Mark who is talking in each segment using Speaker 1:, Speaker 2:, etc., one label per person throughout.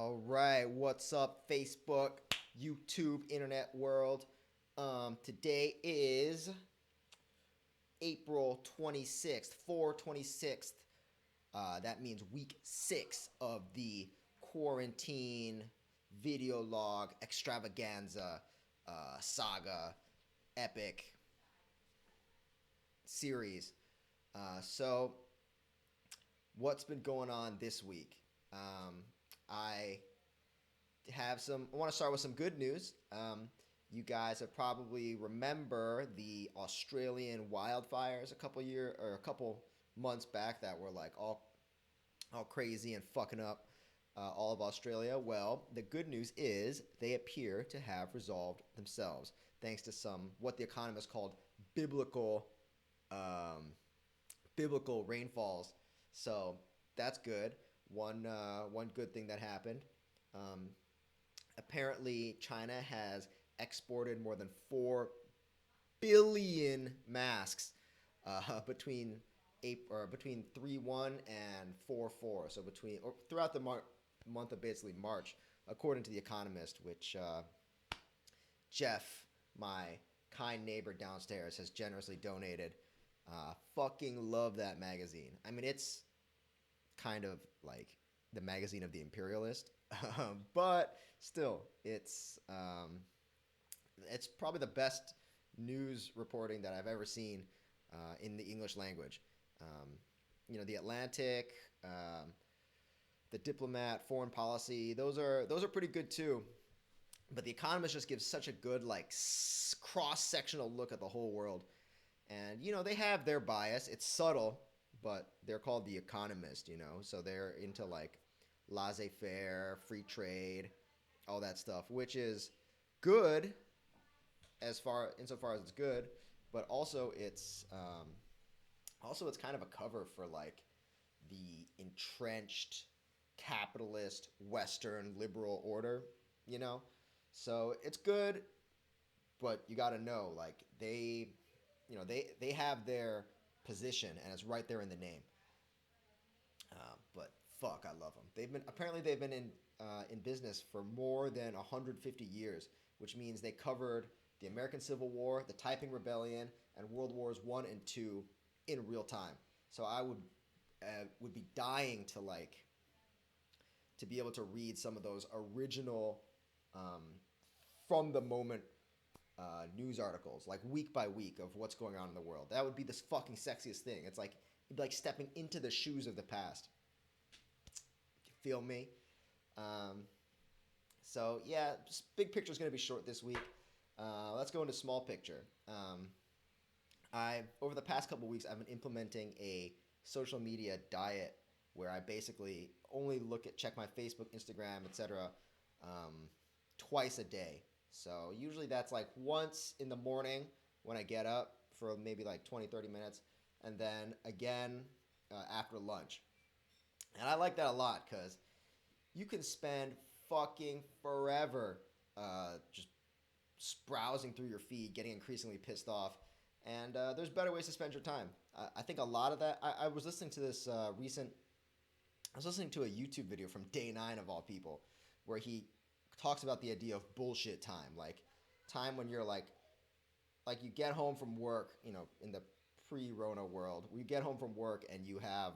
Speaker 1: All right, what's up, Facebook, YouTube, internet world? Today is April 26th, 4/26th. That means week 6 of the quarantine video log extravaganza saga epic series. So, what's been going on this week? I I want to start with some good news. You guys have probably remember the Australian wildfires a couple months back that were like all crazy and fucking up all of Australia. Well, the good news is they appear to have resolved themselves thanks to some what the economists called biblical um, biblical rainfalls. So that's good. One good thing that happened. Um, Apparently, China has exported more than 4 billion masks between 3/1 and 4/4. So throughout the month of basically March, according to the Economist, which Jeff, my kind neighbor downstairs, has generously donated. Fucking love that magazine. I mean, it's kind of like the magazine of the imperialist, but still, it's probably the best news reporting that I've ever seen in the English language. Um, the Atlantic, the Diplomat, Foreign Policy, those are pretty good too. But the Economist just gives such a good like cross sectional look at the whole world, and they have their bias. It's subtle, but they're called the Economist. So they're into like laissez-faire, free trade, all that stuff, which is good insofar as it's good, but also it's kind of a cover for like the entrenched capitalist Western liberal order, you know. So it's good, but you got to know like they have their position and it's right there in the name. But fuck, I love them. They've been in business for more than 150 years, which means they covered the American Civil War, the Taiping Rebellion, and World Wars One and Two in real time. So I would be dying to be able to read some of those original um, from the moment news articles, like week by week of what's going on in the world. That would be the fucking sexiest thing. It's like it'd be like stepping into the shoes of the past. You feel me? Um, so yeah, big picture is going to be short this week. Let's go into small picture. I Over the past couple weeks, I've been implementing a social media diet where I basically only check my Facebook, Instagram, etc. Um, twice a day. So usually that's like once in the morning when I get up for maybe like 20, 30 minutes, and then again after lunch. And I like that a lot because you can spend fucking forever just browsing through your feed, getting increasingly pissed off. And there's better ways to spend your time. I think a lot of that. I was listening to this recent. I was listening to a YouTube video from Day Nine of all people, where he talks about the idea of bullshit time, like time when you're like you get home from work, in the pre-Rona world, we get home from work and you have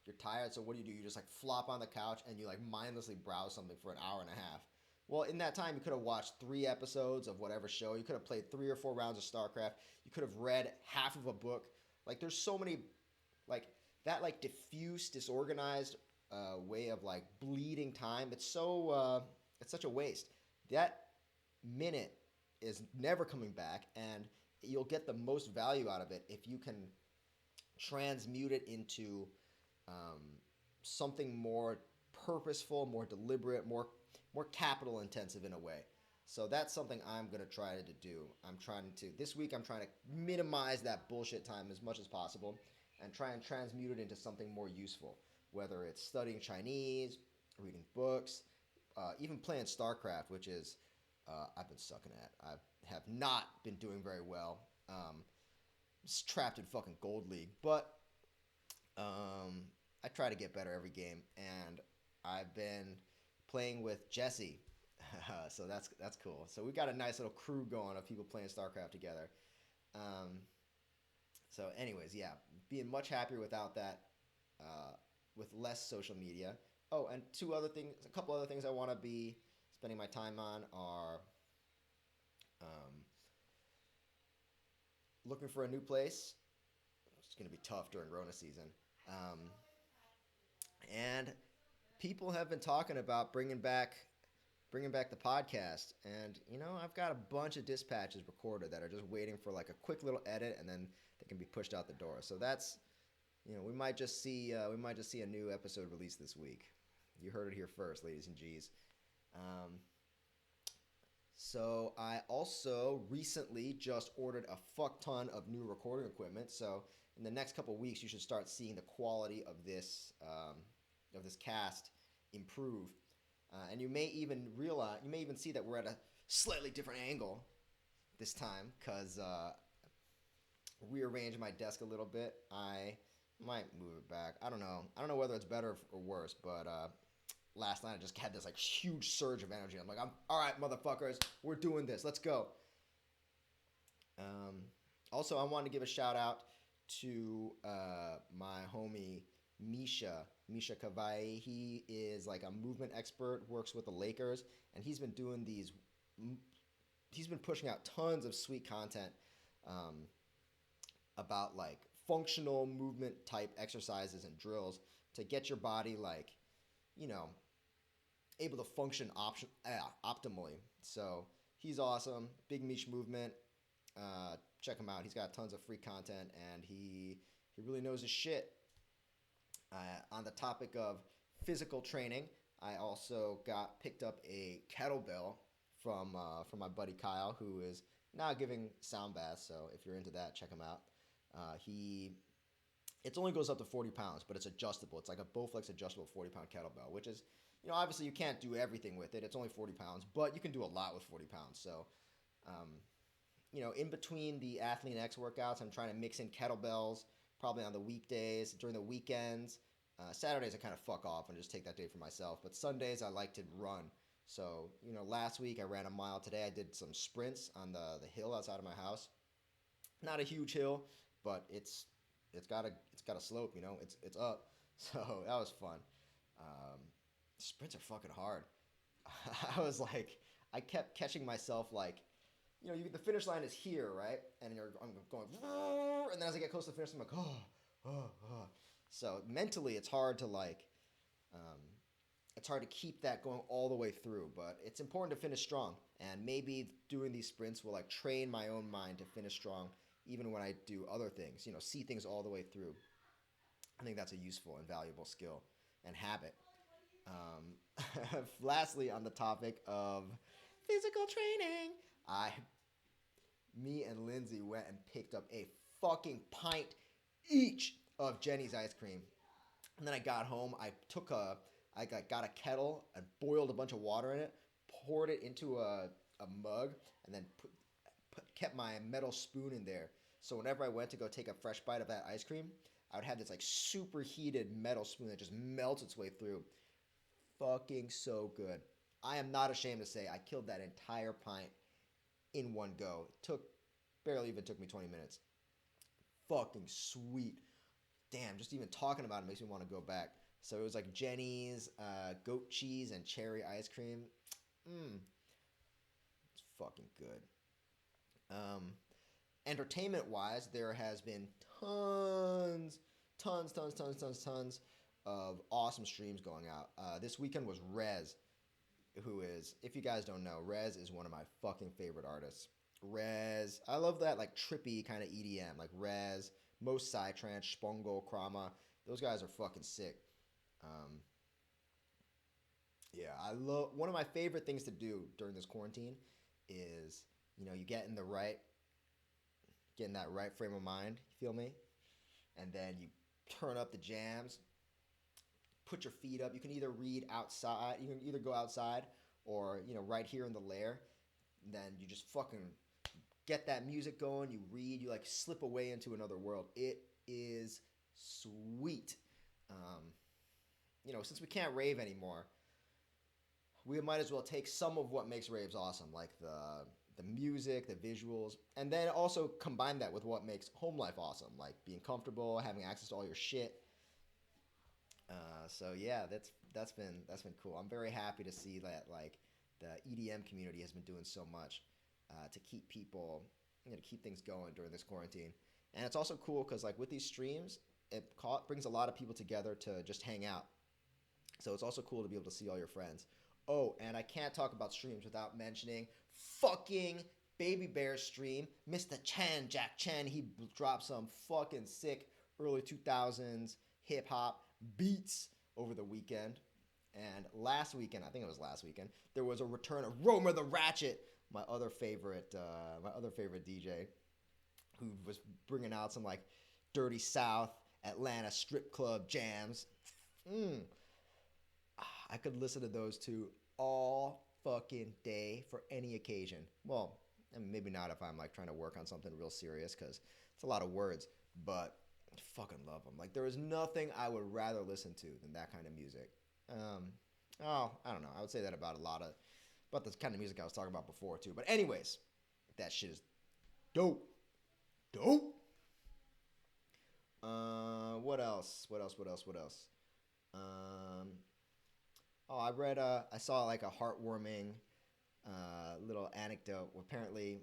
Speaker 1: you're tired, so what do? You just like flop on the couch and you like mindlessly browse something for an hour and a half. Well, in that time, you could have watched 3 episodes of whatever show. You could have played 3 or 4 rounds of StarCraft. You could have read half of a book. Like, there's so many, like, that, like, diffuse, disorganized way of, like, bleeding time. It's such a waste. That minute is never coming back, and you'll get the most value out of it if you can transmute it into um, something more purposeful, more deliberate, more capital intensive in a way. So that's something I'm gonna try to do. This week. I'm trying to minimize that bullshit time as much as possible, and try and transmute it into something more useful. Whether it's studying Chinese, reading books, even playing StarCraft, which is I've been sucking at. I have not been doing very well. Just trapped in fucking Gold League, but I try to get better every game, and I've been playing with Jesse, so that's cool. So we got a nice little crew going of people playing StarCraft together. Um, so, anyways, yeah, being much happier without that, uh, with less social media. Oh, and a couple other things I want to be spending my time on are um, looking for a new place. It's going to be tough during Rona season. Um, and people have been talking about bringing back the podcast, and I've got a bunch of dispatches recorded that are just waiting for like a quick little edit, and then they can be pushed out the door. So that's we might just see a new episode released this week. You heard it here first, ladies and G's. Um, so I also recently just ordered a fuck ton of new recording equipment. So in the next couple weeks, you should start seeing the quality of this cast improve. And you may even see that we're at a slightly different angle this time because rearrange my desk a little bit. I might move it back. I don't know. I don't know whether it's better or worse, but last night I just had this like huge surge of energy. I'm like, I'm all right, motherfuckers. We're doing this. Let's go. Um, Also, I wanted to give a shout out to my homie Misha Kavai. He is like a movement expert, works with the Lakers, and he's been pushing out tons of sweet content um, about like functional movement type exercises and drills to get your body like you know able to function optimally. So he's awesome. Big Misha Movement. Check him out. He's got tons of free content, and he really knows his shit. On the topic of physical training, I also got picked up a kettlebell from my buddy Kyle, who is now giving sound baths. So if you're into that, check him out. He It only goes up to 40 pounds, but it's adjustable. It's like a Bowflex adjustable 40-pound kettlebell, which is, obviously you can't do everything with it. It's only 40 pounds, but you can do a lot with 40 pounds. So, um, in between the Athlete X workouts, I'm trying to mix in kettlebells, probably on the weekdays, during the weekends. Saturdays, I kind of fuck off and just take that day for myself. But Sundays, I like to run. So, last week I ran a mile. Today I did some sprints on the hill outside of my house. Not a huge hill, but it's got a slope. It's up. So that was fun. Um, Sprints are fucking hard. I was like, I kept catching myself like, the finish line is here, right? And I'm going, and then as I get close to the finish, I'm like, oh. So mentally, um, it's hard to keep that going all the way through. But it's important to finish strong, and maybe doing these sprints will like train my own mind to finish strong, even when I do other things. See things all the way through. I think that's a useful and valuable skill and habit. Lastly, on the topic of physical training, me and Lindsay went and picked up a fucking pint each of Jenny's ice cream. And then I got home. I got a kettle and boiled a bunch of water in it, poured it into a mug, and then kept my metal spoon in there. So whenever I went to go take a fresh bite of that ice cream, I would have this like super heated metal spoon that just melts its way through. Fucking so good. I am not ashamed to say I killed that entire pint in one go. Barely even took me 20 minutes. Fucking sweet. Damn, just even talking about it makes me want to go back. So it was like Jenny's goat cheese and cherry ice cream. It's fucking good. Um, Entertainment wise, there has been tons of awesome streams going out. This weekend was Rez, who is, if you guys don't know, Rez is one of my fucking favorite artists. Rez, I love that like trippy kind of EDM, like Rez, Most Psytrance, Spongo, Krama. Those guys are fucking sick. Um, yeah, I love. One of my favorite things to do during this quarantine is, you get in that right frame of mind. You feel me? And then you turn up the jams, put your feet up. You can either read outside. You can either go outside or right here in the lair. And then you just fucking get that music going. You read. You like slip away into another world. It is sweet. Um, since we can't rave anymore, we might as well take some of what makes raves awesome, like the music, the visuals, and then also combine that with what makes home life awesome, like being comfortable, having access to all your shit. So yeah, that's been cool. I'm very happy to see that like the EDM community has been doing so much to keep people, to keep things going during this quarantine. And it's also cool because like with these streams, brings a lot of people together to just hang out. So it's also cool to be able to see all your friends. Oh, and I can't talk about streams without mentioning fucking Babybear stream. Mr. Chen, Jack Chen, he dropped some fucking sick early 2000s hip hop beats over the weekend. And last weekend, I think it was last weekend, there was a return of Roma the Ratchet, my other favorite DJ, who was bringing out some like Dirty South Atlanta strip club jams. Mm. I could listen to those two all fucking day for any occasion. Well, I mean, maybe not if I'm like trying to work on something real serious because it's a lot of words, but I fucking love them. Like there is nothing I would rather listen to than that kind of music. Um, I don't know. I would say that about about the kind of music I was talking about before too. But anyways, that shit is dope, dope. What else? What else? What else? What else? Um, oh, I saw like a heartwarming little anecdote. Apparently,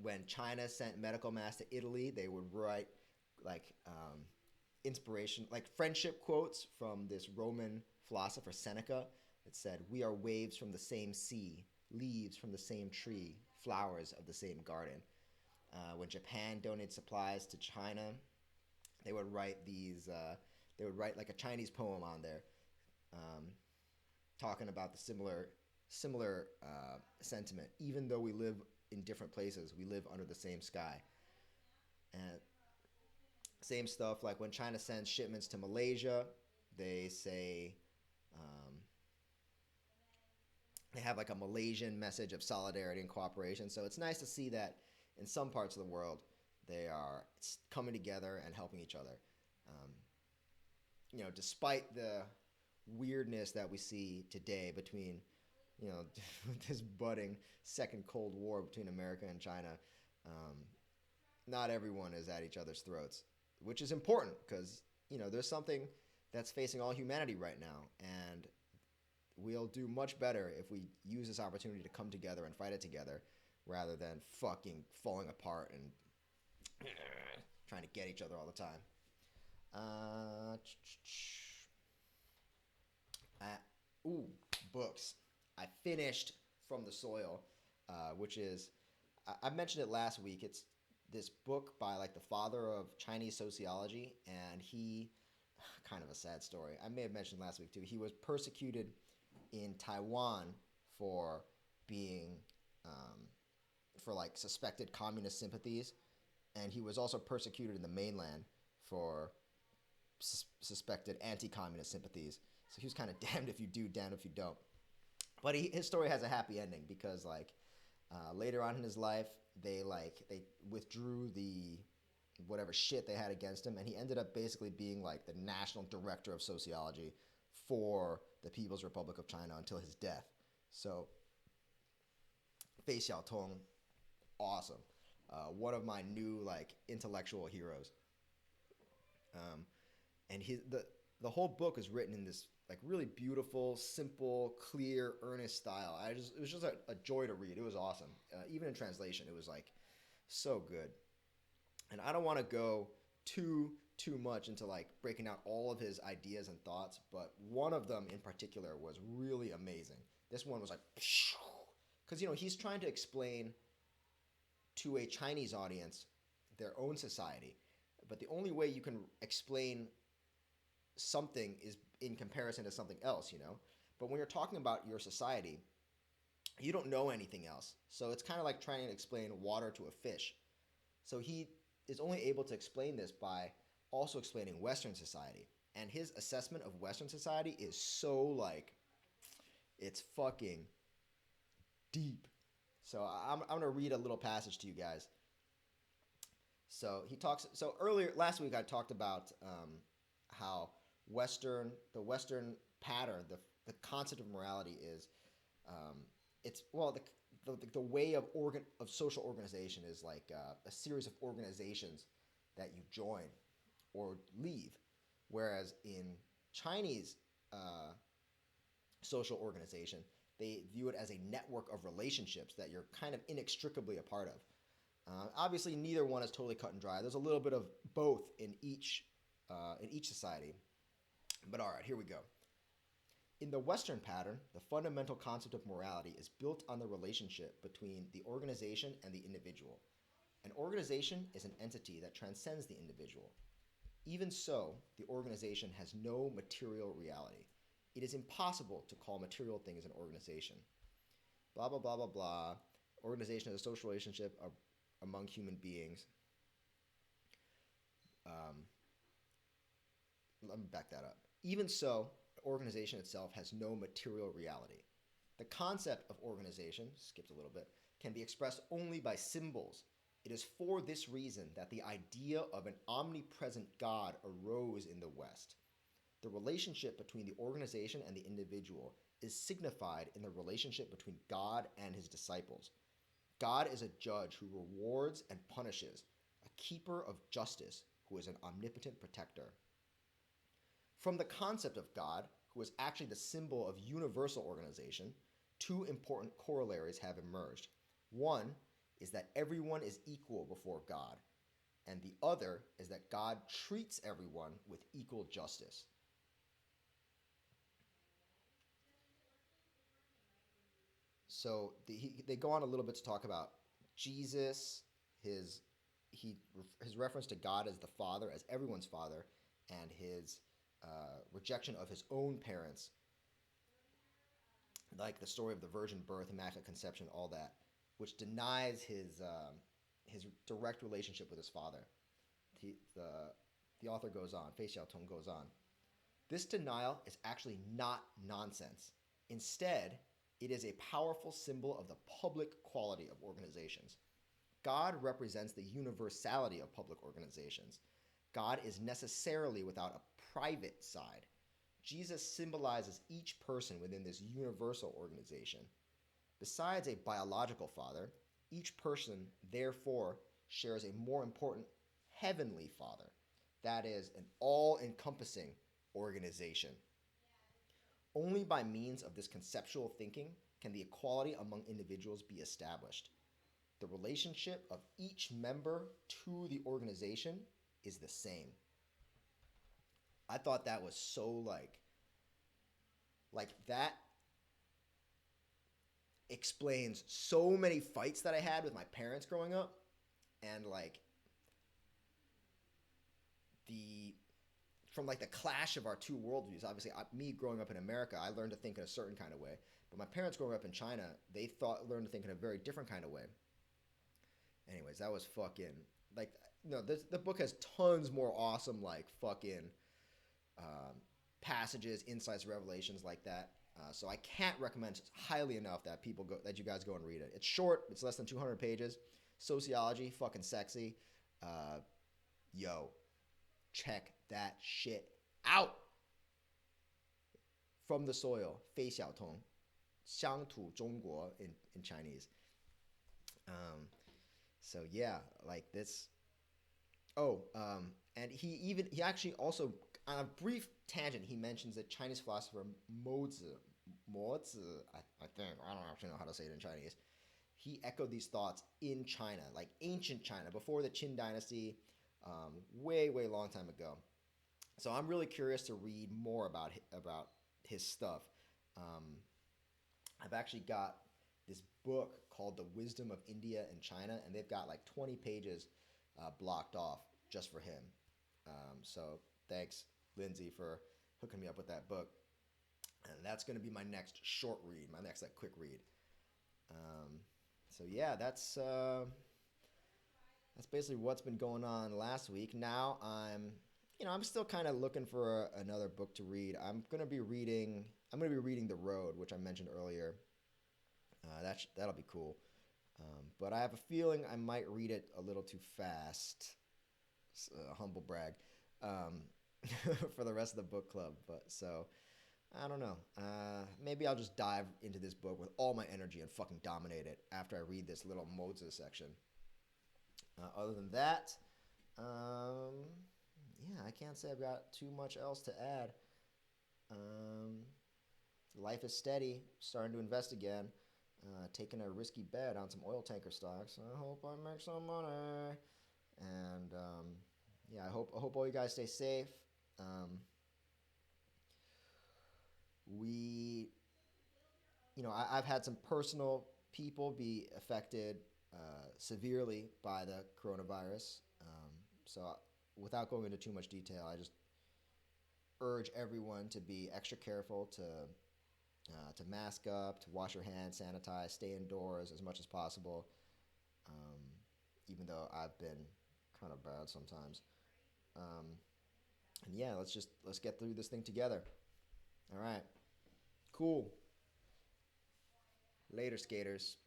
Speaker 1: when China sent medical masks to Italy, they would write like inspiration, like friendship quotes from this Roman philosopher Seneca. It said, "We are waves from the same sea, leaves from the same tree, flowers of the same garden." When Japan donated supplies to China, they would write these. They would write like a Chinese poem on there, um, talking about the similar sentiment. Even though we live in different places, we live under the same sky. And same stuff like when China sends shipments to Malaysia, they say um, they have like a Malaysian message of solidarity and cooperation. So it's nice to see that in some parts of the world they are coming together and helping each other. Um, despite the weirdness that we see today between, you know, this budding second Cold War between America and China, um, not everyone is at each other's throats, which is important because, there's something that's facing all humanity right now. And we'll do much better if we use this opportunity to come together and fight it together rather than fucking falling apart and trying to get each other all the time. Uh, ooh, books. I finished From the Soil, which is, I mentioned it last week. It's this book by like the father of Chinese sociology, and he, kind of a sad story. I may have mentioned last week too. He was persecuted in Taiwan for being, for like suspected communist sympathies, and he was also persecuted in the mainland for suspected anti-communist sympathies. So he was kind of damned if you do, damned if you don't. But his story has a happy ending because like later on in his life, they withdrew the whatever shit they had against him, and he ended up basically being like the national director of sociology for the People's Republic of China until his death. So Fei Xiaotong, awesome. One of my new like intellectual heroes. And the whole book is written in this like really beautiful, simple, clear, earnest style. It was just a joy to read. It was awesome. Even in translation, it was like so good. And I don't want to go too much into like breaking out all of his ideas and thoughts, but one of them in particular was really amazing. This one was like, because he's trying to explain to a Chinese audience their own society, but the only way you can explain something is in comparison to something else. But when you're talking about your society, you don't know anything else. So it's kind of like trying to explain water to a fish. So he is only able to explain this by also explaining Western society. And his assessment of Western society is so like, it's fucking deep. So I'm going to read a little passage to you guys. So he talks. So earlier last week I talked about how Western pattern, the concept of morality is, it's well the way of social organization is like a series of organizations that you join or leave, whereas in Chinese uh, social organization, they view it as a network of relationships that you're kind of inextricably a part of. Obviously, neither one is totally cut and dry. There's a little bit of both in each society. But all right, here we go. In the Western pattern, the fundamental concept of morality is built on the relationship between the organization and the individual. An organization is an entity that transcends the individual. Even so, the organization has no material reality. It is impossible to call material things an organization. Blah, blah, blah, blah, blah. Organization is a social relationship among human beings. Um, Let me back that up. Even so, the organization itself has no material reality. The concept of organization, skipped a little bit, can be expressed only by symbols. It is for this reason that the idea of an omnipresent God arose in the West. The relationship between the organization and the individual is signified in the relationship between God and his disciples. God is a judge who rewards and punishes, a keeper of justice who is an omnipotent protector. From the concept of God, who is actually the symbol of universal organization, two important corollaries have emerged. One is that everyone is equal before God, and the other is that God treats everyone with equal justice. So they go on a little bit to talk about Jesus, his his reference to God as the Father, as everyone's Father, and his rejection of his own parents, like the story of the virgin birth, immaculate conception, all that, which denies his direct relationship with his father. The author goes on, Fei Xiaotong goes on. This denial is actually not nonsense. Instead, it is a powerful symbol of the public quality of organizations. God represents the universality of public organizations. God is necessarily without a private side. Jesus symbolizes each person within this universal organization. Besides a biological father, each person, therefore, shares a more important heavenly father. That is, an all encompassing organization. Only by means of this conceptual thinking can the equality among individuals be established. The relationship of each member to the organization is the same. I thought that was so like that explains so many fights that I had with my parents growing up, and like the from like the clash of our two worldviews. Obviously, me growing up in America, I learned to think in a certain kind of way, but my parents growing up in China, they learned to think in a very different kind of way. Anyways, that was fucking like the book has tons more awesome like fucking passages, insights, revelations like that. So I can't recommend highly enough that you guys go and read it. It's short. It's less than 200 pages. Sociology, fucking sexy. Yo, check that shit out. From the Soil, 飞小童, 乡土中国 in Chinese. So yeah, like this. Oh, and he actually also, on a brief tangent, he mentions that Chinese philosopher Mozi, I think, I don't actually know how to say it in Chinese. He echoed these thoughts in China, like ancient China, before the Qin dynasty, way, way long time ago. So I'm really curious to read more about his stuff. Um, I've actually got this book called The Wisdom of India and China, and they've got like 20 pages blocked off just for him. So thanks, Lindsay, for hooking me up with that book. And that's going to be my next short read, my next like quick read. So yeah, that's basically what's been going on last week. Now I'm still kind of looking for another book to read. I'm gonna be reading The Road, which I mentioned earlier. That'll be cool. But I have a feeling I might read it a little too fast. Humble brag. for the rest of the book club. But so I don't know. Maybe I'll just dive into this book with all my energy and fucking dominate it after I read this little Moses section. Other than that, um, yeah, I can't say I've got too much else to add. Um, Life is steady. Starting to invest again. Taking a risky bet on some oil tanker stocks. I hope I make some money. And yeah, I hope all you guys stay safe. Um, we, I've had some personal people be affected severely by the coronavirus. So without going into too much detail, I just urge everyone to be extra careful, to mask up, to wash your hands, sanitize, stay indoors as much as possible. Um, Even though I've been kind of bad sometimes. Um, and yeah, let's get through this thing together. All right, cool. Later, skaters.